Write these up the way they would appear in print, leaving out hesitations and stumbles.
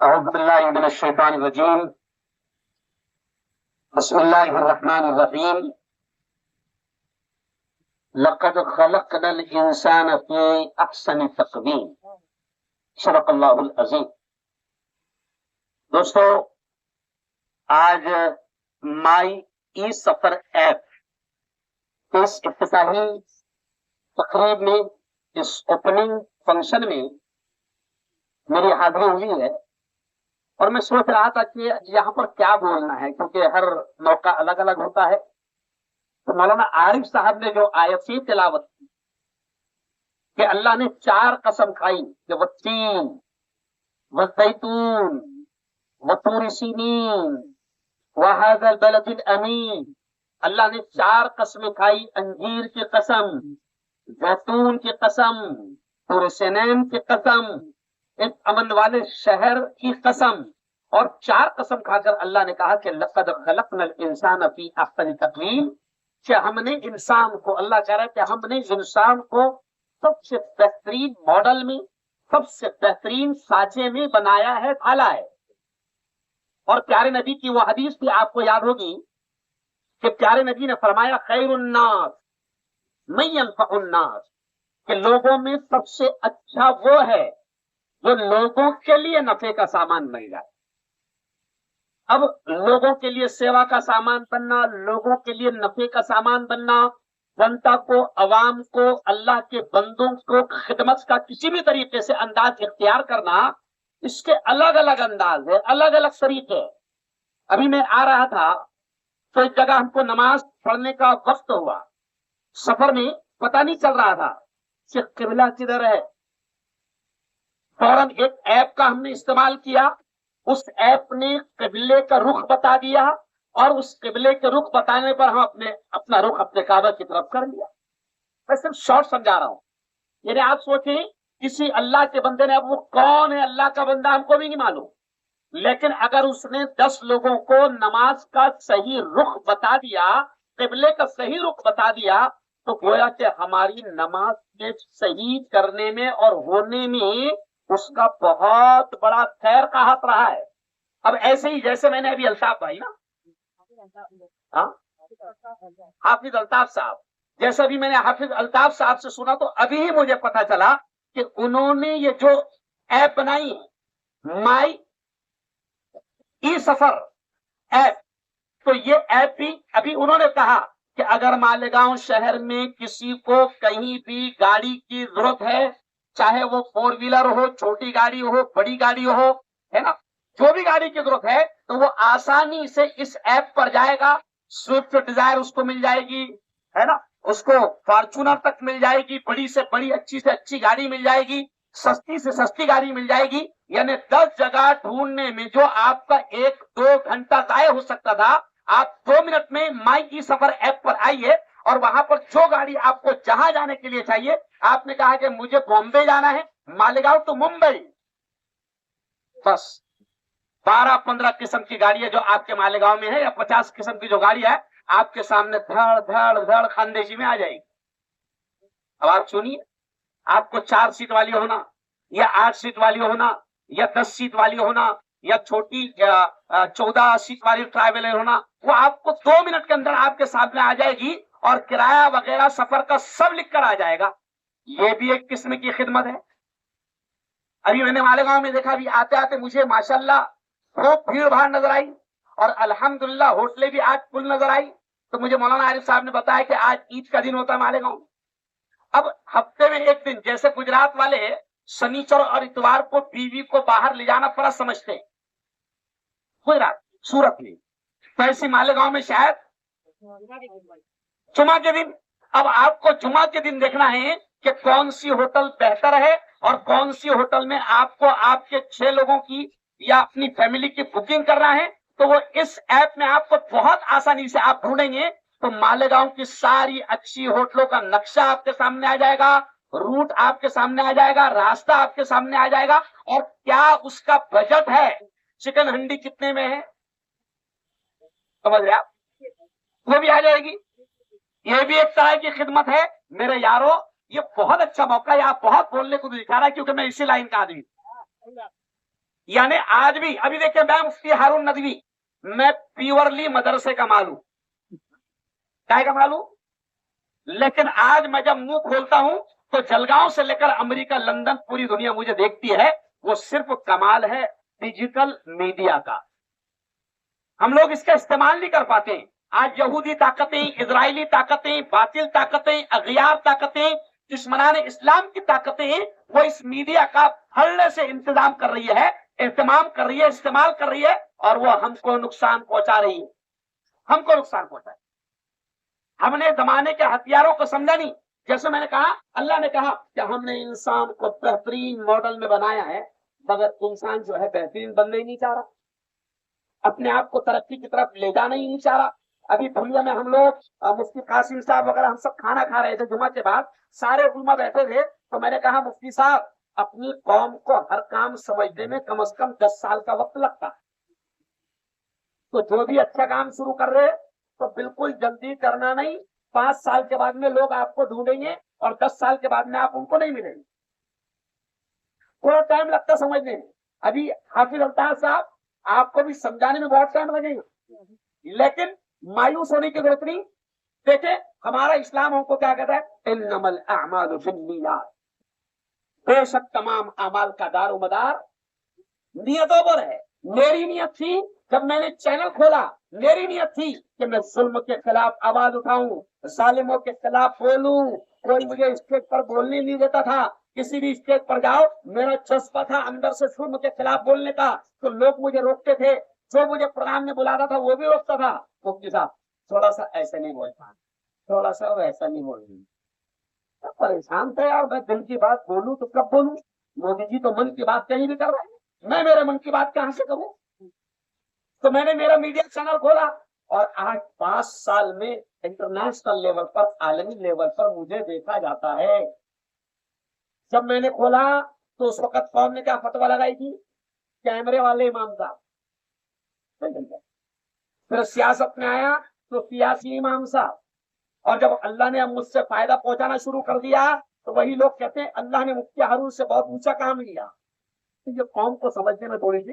أعوذ بالله من الشيطان الرجيم. بسم الله الرحمن الرحيم. لقد خلقنا الإنسان في أحسن تقويم. صدق اللہ العظیم. دوستو، آج مائی ای سفر ایپ اس افتتاحی تقریب میں، اس اوپننگ فنکشن میں میری حاضری ہوئی ہے، اور میں سوچ رہا تھا کہ یہاں پر کیا بولنا ہے، کیونکہ ہر موقع الگ الگ ہوتا ہے. تو مولانا عارف صاحب نے جو آیت تلاوت کی کہ اللہ نے 4 قسم کھائی کہ والتین والزیتون وطور سینین وہذا البلد الامین. اللہ نے 4 قسمیں کھائی، انجیر کی قسم، زیتون کی قسم، طور سینین کی قسم، اس امن والے شہر کی قسم. اور 4 قسم کھا کر اللہ نے کہا کہ لقد خلقنا الانسان فی احسن تقویم، کہ ہم نے انسان کو، اللہ کہہ رہا ہے کہ ہم نے انسان کو سب سے بہترین ماڈل میں، سب سے بہترین سانچے میں بنایا ہے، ڈھالا ہے. اور پیارے نبی کی وہ حدیث بھی آپ کو یاد ہوگی کہ پیارے نبی نے فرمایا خیر الناس من ينفع الناس، کہ لوگوں میں سب سے اچھا وہ ہے جو لوگوں کے لیے نفع کا سامان بن جائے. اب لوگوں کے لیے سیوا کا سامان بننا، لوگوں کے لیے نفع کا سامان بننا، جنتا کو، عوام کو، اللہ کے بندوں کو خدمت کا کسی بھی طریقے سے انداز اختیار کرنا، اس کے الگ الگ انداز ہے، الگ الگ طریقے. ابھی میں آ رہا تھا تو ایک جگہ ہم کو نماز پڑھنے کا وقت ہوا، سفر میں پتہ نہیں چل رہا تھا کہ قبلہ کدھر ہے. فوراً ایک ایپ کا ہم نے استعمال کیا، اس ایپ نے قبلے کا رخ بتا دیا، اور اس قبلے کے رخ بتانے پر ہم اپنا رخ اپنے کعبہ کی طرف کر لیا. میں صرف شارٹ سمجھا رہا ہوں. یعنی آپ سوچیں کسی اللہ کے بندے نے، اب وہ کون ہے اللہ کا بندہ ہم کو بھی نہیں معلوم، لیکن اگر اس نے 10 لوگوں کو نماز کا صحیح رخ بتا دیا، قبلے کا صحیح رخ بتا دیا، تو گویا کہ ہماری نماز کے صحیح کرنے میں اور ہونے میں اس کا بہت بڑا خیر کا ہاتھ رہا ہے. اب ایسے ہی جیسے میں نے ابھی الطاف بھائی نا، حافظ الطاف صاحب، جیسا بھی میں نے حافظ الطاف صاحب سے سنا، تو ابھی ہی مجھے پتا چلا کہ انہوں نے یہ جو ایپ بنائی ہے، مائی ای سفر ایپ، تو یہ ایپ بھی ابھی انہوں نے کہا کہ اگر مالیگاؤں شہر میں کسی کو کہیں بھی گاڑی کی ضرورت ہے، چاہے وہ 4 ویلر ہو، چھوٹی گاڑی ہو، بڑی گاڑی ہو، ہے نا، جو بھی گاڑی کی ضرورت ہے تو وہ آسانی سے اس ایپ پر جائے گا. سوئفٹ ڈیزائر اس کو مل جائے گی، ہے نا، اس کو فارچونر تک مل جائے گی، بڑی سے بڑی، اچھی سے اچھی گاڑی مل جائے گی، سستی سے سستی گاڑی مل جائے گی. یعنی 10 جگہ ڈھونڈنے میں جو آپ کا 1-2 گھنٹہ ضائع ہو سکتا تھا، آپ 2 منٹ میں مائی ای سفر ایپ پر آئیے، اور وہاں پر جو گاڑی آپ کو جہاں جانے کے لیے چاہیے، آپ نے کہا کہ مجھے بامبے جانا ہے، مالیگاؤں ٹو ممبئی، بس 12-15 قسم کی گاڑی ہے جو آپ کے مالیگاؤں میں ہے، یا 50 قسم کی جو گاڑی ہے آپ کے سامنے دھڑ دھڑ دھڑ خاندیشی میں آ جائے گی. اب آپ سنیے، آپ کو 4 سیٹ والی ہونا، یا 8 سیٹ والی ہونا، یا 10 سیٹ والی ہونا، یا چھوٹی 14 سیٹ والی ٹریولر ہونا، وہ آپ کو 2 منٹ کے اندر آپ کے سامنے آ جائے گی، اور کرایہ وغیرہ سفر کا سب لکھ کر آ جائے گا. یہ بھی ایک قسم کی خدمت ہے. ابھی میں نے مالیگاؤں میں دیکھا، بھی آتے آتے مجھے ماشاءاللہ خوب بھیڑ بھاڑ نظر آئی، اور الحمدللہ ہوٹلیں بھی آج فل نظر آئی. تو مجھے مولانا عارف صاحب نے بتایا کہ آج عید کا دن ہوتا ہے مالیگاؤں. اب ہفتے میں ایک دن، جیسے گجرات والے شنیچر اور اتوار کو بیوی کو باہر لے جانا فرض سمجھتے ہیں، گجرات، سورت میں، تو ایسے مالیگاؤں میں شاید جمعہ کے دن. اب آپ کو جمعہ کے دن دیکھنا ہے کہ کون سی ہوٹل بہتر ہے، اور کون سی ہوٹل میں آپ کو آپ کے 6 لوگوں کی یا اپنی فیملی کی بکنگ کرنا ہے. تو وہ اس ایپ میں آپ کو بہت آسانی سے آپ ڈھونڈیں گے تو مالیگاؤں کی ساری اچھی ہوٹلوں کا نقشہ آپ کے سامنے آ جائے گا، روٹ آپ کے سامنے آ جائے گا، راستہ آپ کے سامنے آ جائے گا، اور کیا اس کا بجٹ ہے، چکن ہنڈی کتنے میں ہے، سمجھ رہے آپ، وہ بھی آ جائے گی. یہ بھی ایک طرح کی خدمت ہے میرے یارو. یہ بہت اچھا موقع ہے, آپ بہت بولنے کو دکھا رہا ہے کیونکہ میں اسی لائن کا آدمی ہوں. یعنی آج بھی ابھی دیکھیں میں مفتی ہارون ندوی, میں پیورلی مدرسے کا مال ہوں, کیا کا مال ہوں, لیکن آج میں جب منہ کھولتا ہوں تو جلگاؤں سے لے کر امریکہ, لندن, پوری دنیا مجھے دیکھتی ہے. وہ صرف کمال ہے ڈیجیٹل میڈیا کا. ہم لوگ اس کا استعمال نہیں کر پاتے. آج یہودی طاقتیں, اسرائیلی طاقتیں, باطل طاقتیں, اغیار طاقتیں, دشمنان اسلام کی طاقتیں, وہ اس میڈیا کا پھلنے سے انتظام کر رہی ہے, اہتمام کر رہی ہے, استعمال کر رہی ہے, اور وہ ہم کو نقصان پہنچا رہی ہے. ہم کو نقصان پہنچا ہے. ہم نے زمانے کے ہتھیاروں کو سمجھا نہیں. جیسے میں نے کہا, اللہ نے کہا کہ ہم نے انسان کو بہترین ماڈل میں بنایا ہے, مگر انسان جو ہے بہترین بننا ہی نہیں چاہ رہا, اپنے آپ کو ترقی کی طرف لے جانا ہی نہیں چاہ رہا. ابھی دنیا میں ہم لوگ مفتی قاسم صاحب وغیرہ ہم سب کھانا کھا رہے تھے جمعہ کے بعد, سارے علماء بیٹھے تھے, تو میں نے کہا مفتی صاحب اپنی قوم کو ہر کام سمجھنے میں کم از کم 10 سال کا وقت لگتا ہے, تو جو بھی اچھا کام شروع کر رہے تو بالکل جلدی کرنا نہیں. 5 سال کے بعد میں لوگ آپ کو ڈھونڈیں گے اور 10 سال کے بعد میں آپ ان کو نہیں ملیں گے. تھوڑا ٹائم لگتا سمجھنے میں. ابھی حافظ الطاف صاحب آپ کو بھی سمجھانے میں بہت ٹائم لگے گا, لیکن مایوس ہونے کی ضرورت نہیں. دیکھیں ہمارا اسلام ہم کو کیا کہتا ہے, انما الاعمال بالنیات, بے شک تمام اعمال کا دار و مدار نیتوں پر ہے. میری نیت تھی جب میں نے چینل کھولا, میری نیت تھی کہ میں ظلم کے خلاف آواز اٹھاؤں, ظالموں کے خلاف بولوں. کوئی مجھے اسٹیج پر بولنے نہیں دیتا تھا, کسی بھی اسٹیج پر جاؤ میرا جذبہ تھا اندر سے ظلم کے خلاف بولنے کا, تو لوگ مجھے روکتے تھے. جو مجھے پروگرام میں بلاتا تھا وہ بھی روکتا تھا, مفتی صاحب تھوڑا سا ایسے نہیں بولتا, تھوڑا سا ویسا نہیں بولنا. پریشان تھا یار, میں دل کی بات بولوں تو کب بولوں؟ مودی جی تو من کی بات کہیں بھی کر رہے ہیں, میں میرے من کی بات کہاں سے کروں؟ تو میں نے میرا میڈیا چینل کھولا, اور آج 5 سال میں انٹرنیشنل لیول پر, عالمی لیول پر مجھے دیکھا جاتا ہے. جب میں نے کھولا تو اس وقت قوم نے کیا فتوا لگائی تھی, کیمرے والے امام صاحب. پھر سیاست میں آیا تو سیاسی امام صاحب, اور جب اللہ نے مجھ سے فائدہ پہنچانا شروع کر دیا تو وہی لوگ کہتے ہیں اللہ نے مفتی ہارون سے بہت اونچا کام لیا. یہ قوم کو سمجھنے میں تھوڑی سی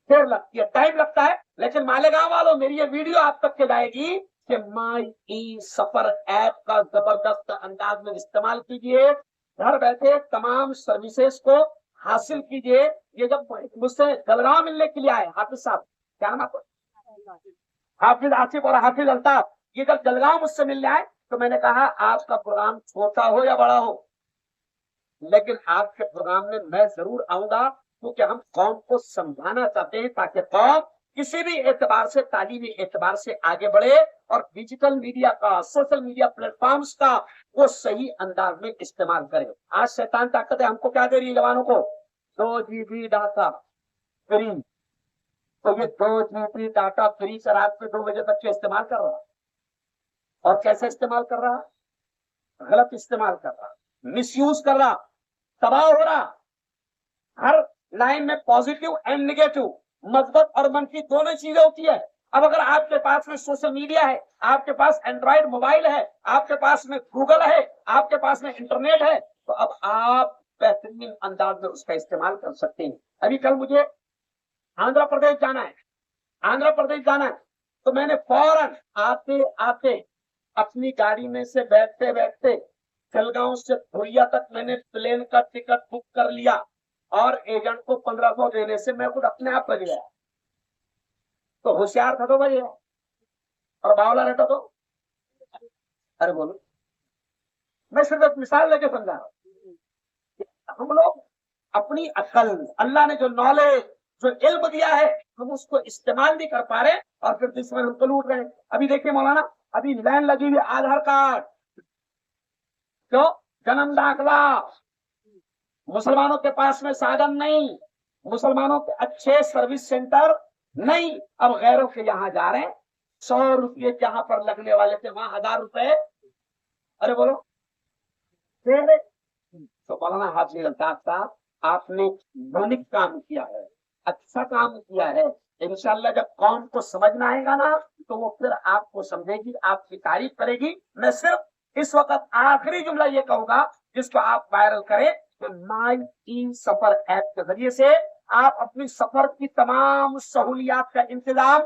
دیر لگتی ہے, ٹائم لگتا ہے. لیکن مالیگاؤں والوں, میری یہ ویڈیو آپ تک کے جائے گی کہ مائی ای سفر ایپ کا زبردست انداز میں استعمال کیجیے, گھر بیٹھے تمام سروسز کو حاصل کیجیے. یہ جب مجھ سے جلگاؤں ملنے کے لیے آئے حافظ صاحب, کیا نام آپ, حافظ آصف اور حافظ الطاف, یہ جب جلگاؤں مجھ سے ملنے آئے تو میں نے کہا آپ کا پروگرام چھوٹا ہو یا بڑا ہو, لیکن آپ کے پروگرام میں میں ضرور آؤں گا, کیونکہ ہم قوم کو سمجھانا چاہتے ہیں تاکہ قوم کسی بھی اعتبار سے, تعلیمی اعتبار سے آگے بڑھے, اور ڈیجیٹل میڈیا کا, سوشل میڈیا پلیٹ فارمز کا وہ صحیح انداز میں استعمال کرے. آج شیطان طاقت ہے ہم کو کیا دے رہی ہے جوانوں کو, 2 GB ڈاٹا فری. تو یہ 2 GB ڈاٹا فری سے رات کے 2 بجے تک کے استعمال کر رہا, اور کیسے استعمال کر رہا, غلط استعمال کر رہا, مس یوز کر رہا, تباہ ہو رہا. ہر لائن میں پازیٹو اینڈ نیگیٹو, مثبت اور منفی دونوں چیزیں ہوتی ہے. اب اگر آپ کے پاس میں سوشل میڈیا ہے, آپ کے پاس اینڈرائڈ موبائل ہے, آپ کے پاس میں گوگل ہے, آپ کے پاس میں انٹرنیٹ ہے, تو اب آپ بہترین انداز میں اس کا استعمال کر سکتے ہیں. ابھی کل مجھے آندھرا پردیش جانا ہے, تو میں نے فوراً آتے آتے اپنی گاڑی میں سے بیٹھتے بیٹھتے جلگاؤں سے دھولیا تک میں نے پلین کا ٹکٹ بک کر لیا, اور ایجنٹ کو 1500 دینے سے میں خود اپنے آپ بچ گیا. تو ہوشیار تھا تو بھائی, اور باولا رہتا تو, ارے بولو, میں صرف ایک مثال لے کے سمجھا رہا ہوں. ہم لوگ اپنی عقل, اللہ نے جو نالج, جو علم دیا ہے, ہم اس کو استعمال نہیں کر پا رہے, اور پھر دشمن ہم کو لوٹ رہے ہیں. ابھی دیکھیے مولانا, ابھی لائن لگی ہوئی آدھار کارڈ, کیوں, جنم داخلہ, مسلمانوں کے پاس میں سادن نہیں, مسلمانوں کے اچھے سروس سینٹر نہیں. اب غیروں کے یہاں جا رہے ہیں, 100 روپئے جہاں پر لگنے والے تھے وہاں 1000 روپئے. ارے بولو, تو مولانا حافظ الطاف صاحب آپ نے یونیک کام کیا ہے, اچھا کام کیا ہے, انشاءاللہ جب قوم کو سمجھنا آئے گا نا تو وہ پھر آپ کو سمجھے گی، آپ کی تعریف کرے گی۔ میں صرف اس وقت آخری جملہ یہ کہوں گا جس کو آپ وائرل کریں کہ مائی ای سفر ایپ کے ذریعے سے آپ اپنی سفر کی تمام سہولیات کا انتظام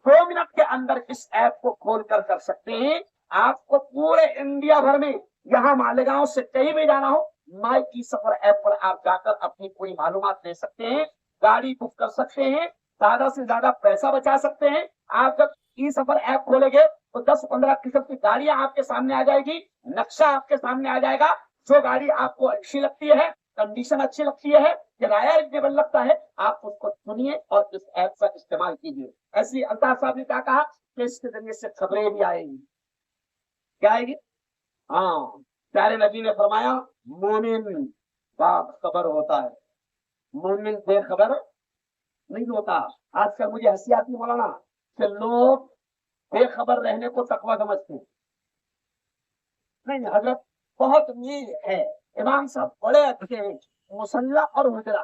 2 منٹ کے اندر اس ایپ کو کھول کر سکتے ہیں۔ آپ کو پورے انڈیا بھر میں یہاں مالیگاؤں سے کہیں بھی جانا ہو، مائی ای سفر ایپ پر آپ جا کر اپنی پوری معلومات لے سکتے ہیں، گاڑی بک کر سکتے ہیں، زیادہ سے زیادہ پیسہ بچا سکتے ہیں۔ آپ جب ای سفر ایپ کھولیں گے تو 10-15 قسم کی گاڑیاں آپ کے سامنے آ جائے گی، نقشہ آپ کے سامنے آ جائے گا، جو گاڑی آپ کو اچھی لگتی ہے، کنڈیشن اچھی لگتی ہے، کرایہ ریزنیبل لگتا ہے، آپ اس کو چنیے اور اس ایپ کا استعمال کیجیے۔ ایسی الطاف صاحب نے کیا کہا کہ اس کے ذریعے سے خبریں بھی آئیں گی۔ کیا آئے گی؟ ہاں، پیارے نبی نے فرمایا مومن باخبر ہوتا ہے، مومن بے خبر نہیں ہوتا۔ آج کل مجھے ہنسی آتی مولانا کہ لوگ بے خبر رہنے کو تقویٰ سمجھتے ہیں۔ نہیں حضرت بہت نیک ہے، امام صاحب بڑے اچھے ہیں، مسلح اور حجرا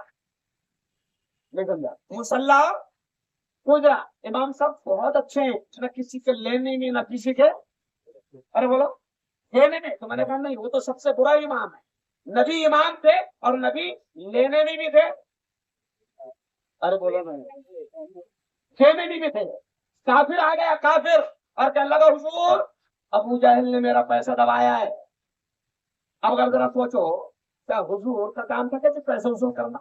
مسلح حجرا امام صاحب بہت اچھے ہیں، نہ کسی کے لینے میں نہ کسی کے، ارے بولو لینے میں، تو میں نے کہا نہیں وہ تو سب سے برا امام ہے۔ نبی امام تھے اور نبی لینے میں بھی تھے، ارے بولو نہیں کھینے میں بھی تھے۔ کافر آ گیا کافر اور کہنے لگا حضور ابو جہل نے میرا پیسہ دبایا ہے۔ اب اگر ذرا سوچو کیا حضور کا کام تھا کہ پیسہ وصول کرنا؟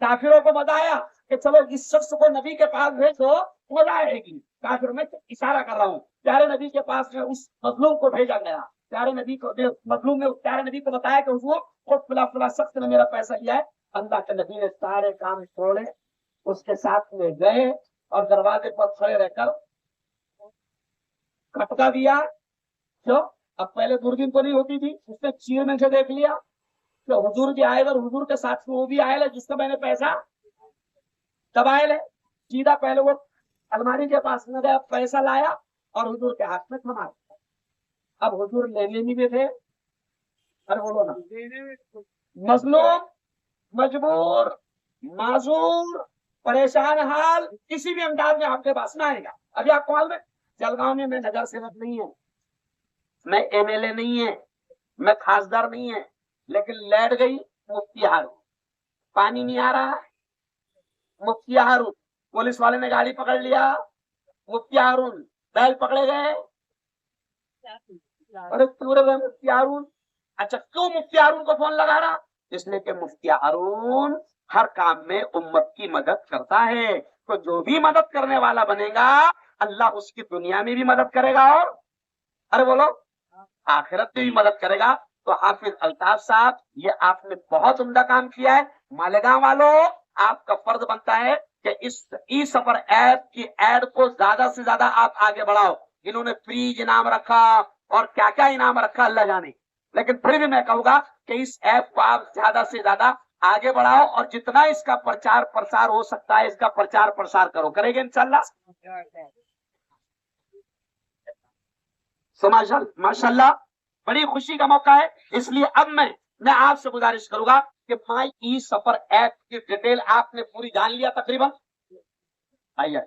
کافروں کو مزہ آیا کہ چلو اس شخص کو نبی کے پاس بھیجو، مزہ آئے گی۔ کافر میں اشارہ کر رہا ہوں، پیارے نبی کے پاس میں اس مظلوم کو بھیجا گیا، پیارے نبی کو مظلوم نے پیارے نبی کو بتایا کہ حضور خود فلاں فلاں شخص نے میرا پیسہ لیا ہے۔ اللہ کے نبی نے سارے کام چھوڑے، اس کے ساتھ میں گئے اور دروازے پر کھڑے رہ کر کھٹکا دیا۔ کیوں؟ اب پہلے دوربین تو نہیں ہوتی تھی، اس نے چیرنے سے دیکھ لیا کہ حضور بھی آئے اور حضور کے ساتھ وہ بھی آئے جس کا میں نے پیسہ دبائے لے۔ سیدھا پہلے وہ الماری کے پاس میں گیا، پیسہ لایا اور حضور کے ہاتھ میں تھما۔ اب حضور لینے میں بھی تھے، ارے بولو نا، مظلوم، مجبور، معذور، پریشان حال، کسی بھی انداز میں آپ کے پاس نہ آئے گا۔ ابھی آپ کو معلوم ہے جلگاؤں میں نگر سیوک نہیں ہے، میں ایم ایل اے نہیں ہے، میں خاصدار نہیں ہے، لیکن لیٹ گئی مفتی ہارون، پانی نہیں آ رہا مفتی ہارون، پولیس والے نے گاڑی پکڑ لیا مفتی ہارون، بیل پکڑے گئے، ارے پورے مفتی ہارون۔ اچھا کیوں مفتی ہارون کو فون لگا رہا؟ اس لیے کہ مفتی ہارون ہر کام میں امت کی مدد کرتا ہے، تو جو بھی مدد کرنے والا بنے گا اللہ اس کی دنیا میں بھی مدد کرے گا اور ارے بولو آخرت میں بھی مدد کرے گا۔ تو حافظ الطاف صاحب یہ آپ نے بہت عمدہ کام کیا ہے۔ مالیگاؤں والوں آپ کا فرض بنتا ہے کہ اس ای سفر ایپ کی ایڈ کو زیادہ سے زیادہ آپ آگے بڑھاؤ۔ انہوں نے فریج انعام رکھا اور کیا کیا انعام رکھا اللہ جانے، لیکن پھر بھی میں کہوں گا کہ اس ایپ کو آپ زیادہ سے زیادہ آگے بڑھاؤ اور جتنا اس کا پرچار پرسار ہو سکتا ہے اس کا پرچار پرسار کرو، کرے گے انشاءاللہ؟ ماشاء اللہ بڑی خوشی کا موقع ہے، اس لیے اب میں آپ سے گزارش کروں گا کہ مائی ای سفر ایپ کی ڈیٹیل آپ نے پوری جان لیا تقریباً؟ آئیے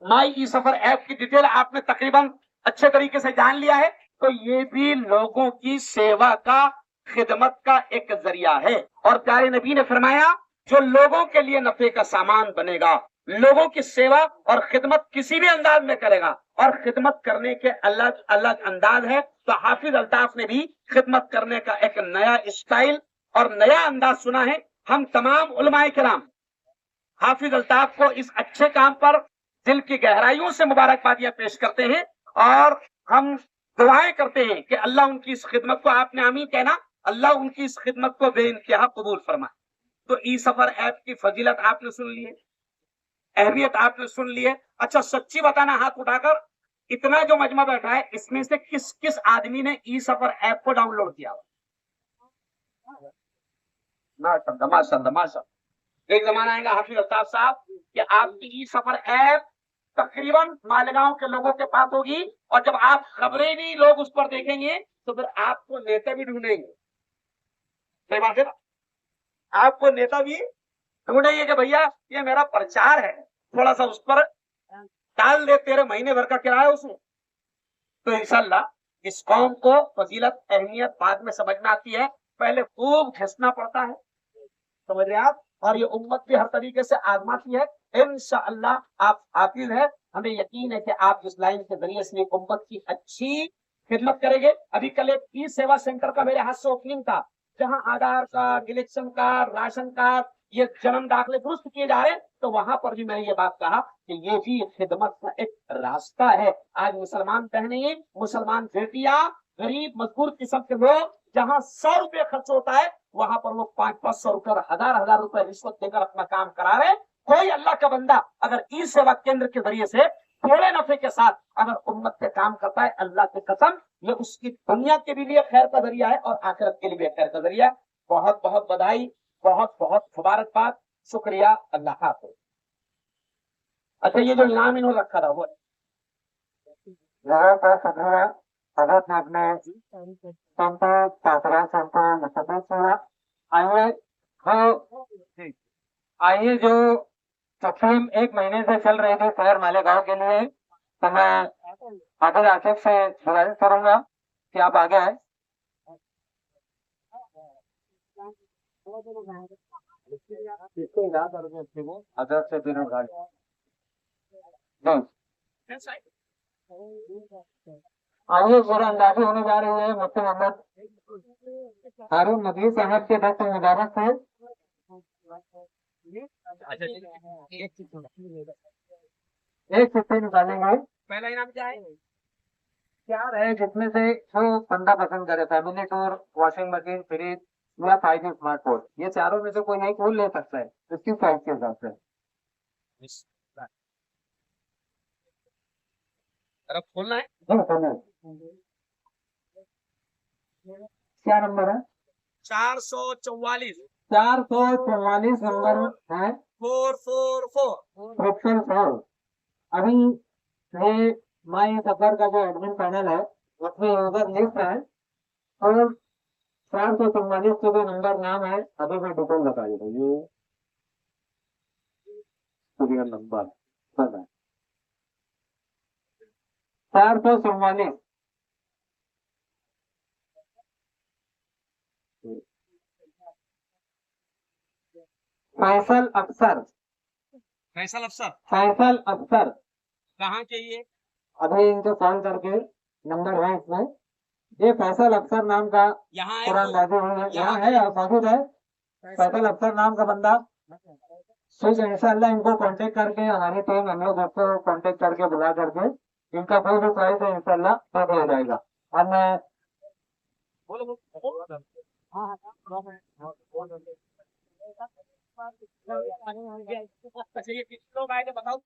مائی ای سفر ایپ کی ڈیٹیل آپ نے تقریباً اچھے طریقے سے جان لیا ہے، تو یہ بھی لوگوں کی سیوا کا، خدمت کا ایک ذریعہ ہے۔ اور پیارے نبی نے فرمایا جو لوگوں کے لیے نفع کا سامان بنے گا، لوگوں کی سیوا اور خدمت کسی بھی انداز میں کرے گا، اور خدمت کرنے کے الگ الگ انداز ہے، تو حافظ الطاف نے بھی خدمت کرنے کا ایک نیا اسٹائل اور نیا انداز سنا ہے۔ ہم تمام علماء کرام حافظ الطاف کو اس اچھے کام پر دل کی گہرائیوں سے مبارکبادیاں پیش کرتے ہیں اور ہم دعائیں کرتے ہیں کہ اللہ ان کی اس خدمت کو، آپ نے آمین کہنا، اللہ ان کی اس خدمت کو بے انتہا قبول فرمائے۔ تو ای سفر ایپ کی فضیلت آپ نے سن لی ہے، اہمیت آپ نے سن لی ہے۔ اچھا سچی بتانا ہاتھ اٹھا کر، اتنا جو مجمع بیٹھا ہے اس میں سے کس کس آدمی نے ای سفر ایپ کو ڈاؤن لوڈ کیا؟ ماشاء اللہ۔ ایک زمانہ آئے گا حافظ الطاف صاحب کہ آپ کی ای سفر ایپ تقریباً مالیگاؤں کے لوگوں کے پاس ہوگی، اور جب آپ خبریں بھی لوگ اس پر دیکھیں گے تو پھر آپ کو نیتا بھی ڈھونڈیں گے۔ صحیح بات ہے نا؟ آپ کو نیتا بھی ڈھونڈے یہ کہ بھیا یہ میرا پرچار ہے، تھوڑا سا اس پر ڈال دے، تیرے مہینے بھر کا کرایہ اس میں. تو انشاءاللہ اس قوم کو فضیلت اہمیت بعد میں سمجھ میں آتی ہے، پہلے خوب گھسنا پڑتا ہے، سمجھ رہے آپ. اور یہ امت بھی ہر طریقے سے آزماتی ہے. انشاءاللہ آپ حافظ ہے، ہمیں یقین ہے کہ آپ اس لائن کے ذریعے سے امت کی اچھی خدمت کریں گے. ابھی کل ایک ای سیوا سینٹر کا میرے ہاتھ سے اوپننگ تھا، جہاں Aadhaar card, election card, ration card, یہ جنم داخلے درست کیے جا رہے ہیں. تو وہاں پر بھی میں نے یہ بات کہا کہ یہ بھی خدمت کا ایک راستہ ہے. آج مسلمان بہنیں، مسلمان بیٹیاں، غریب مزدور قسم کے لوگ جہاں 100 روپے خرچ ہوتا ہے وہاں پر وہ 500 روپے اور ہزار روپے رشوت دے کر اپنا کام کرا رہے. کوئی اللہ کا بندہ اگر ای سیوا کیندر کے ذریعے سے تھوڑے نفے کے ساتھ اگر امت پہ کام کرتا ہے، اللہ کی قسم یہ اس کی دنیا کے لیے خیر کا ذریعہ ہے اور آخرت کے لیے بھی خیر کا ذریعہ ہے. بہت بہت بدائی، بہت بہت مبارکباد، شکریہ، اللہ حافظ. اچھا یہ جو انعام انہوں نے رکھا تھا وہ حضرت نے اپنے آئیے جو تقسیم 1 مہینے سے چل رہی تھی شہر مالیگاؤں کے لیے، تو میں حافظ آصف سے گزارش کروں گا کہ آپ آگے آئیں. حضرت سے دنوں آئیے پورا اندازی ہونے جا رہی ہے. مفتی محمد ہارون ندوی صاحب کے دست مبارک سے ایک چھٹی نکالیں گے. پہلا انعام کیا ہے؟ 4 ہے، جس میں سے جو بندہ پسند کرے، family tour, washing machine, fridge یا 5G اسمارٹ فون، یہ چاروں میں سے کوئی نہیں کھول لے سکتا ہے اس کی سائز کے حساب سے. کھولنا ہے. کیا نمبر ہے؟ 444. 444 نمبر ہے. 444. ابھی یہ مائی سفر کا جو ایڈمن پینل ہے اس میں یوزر لسٹ ہے اور 444 کے جو نمبر نام ہے ابھی میں ڈیٹیل بتا دیتا ہوں. یہ نمبر 444. فیصل افسر. فیصل افسر. فیصل افسر کہاں چاہیے؟ ابھی ان کو فون کر کے نمبر ہے اس میں. یہ فیصل افسر نام کا قرآن نازل ہوئی ہے، یہاں ہے موجود ہے. فیصل افسر نام کا بندہ ٹھیک ہے. انشاءاللہ ان کو کانٹیکٹ کر کے ہماری ٹیم ہم لوگ اس کو کانٹیکٹ کر کے بلا کر کے ان کا کوئی بھی پرائز ہے انشاءاللہ وہ دیا جائے گا. اور میں اچھا یہ کتنے لوگ آئے تھے بتاؤ.